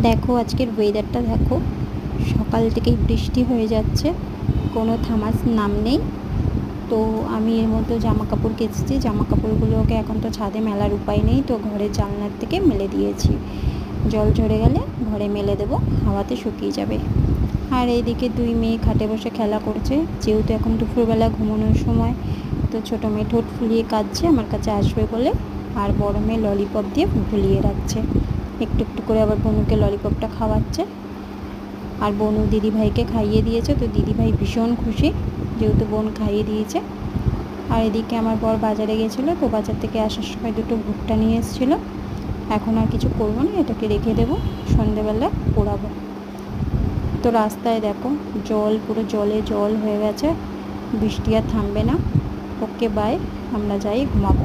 দেখো আজকের ওয়েদারটা দেখো, সকাল থেকেই বৃষ্টি হয়ে যাচ্ছে, কোনো থামার নাম নেই। তো আমি এর মধ্যে জামা কাপড় কেচেছি, জামা কাপড়গুলোকে এখন তো ছাদে মেলার উপায় নেই, তো ঘরের জানলার থেকে মেলে দিয়েছি। জল ঝরে গেলে ঘরে মেলে দেবো, হাওয়াতে শুকিয়ে যাবে। আর এইদিকে দুই মেয়ে খাটে বসে খেলা করছে, যেহেতু এখন দুপুরবেলা ঘুমানোর সময়, তো ছোটো মেয়ে ঠোঁট ফুলিয়ে কাঁদছে আমার কাছে আসবে বলে, আর বড় মেয়ে ললিপপ দিয়ে ভুলিয়ে রাখছে। একটু একটু করে আবার বনুকে ললিপপটা খাওয়াচ্ছে। আর বনু দিদিভাইকে খাইয়ে দিয়েছে, তো দিদিভাই ভীষণ খুশি যেহেতু বোন খাইয়ে দিয়েছে। আর এদিকে আমার বর বাজারে গেছিলো, তো বাজার থেকে আসার সময় দুটো ভুট্টা নিয়ে এসেছিলো। এখন আর কিছু করবো না, এটাকে রেখে দেবো, সন্ধেবেলা পোড়াবো। তো রাস্তায় দেখো জল, পুরো জলে জল হয়ে গেছে, বৃষ্টি আর থামবে না। ওকে বাই, আমরা যাই ঘুমাবো।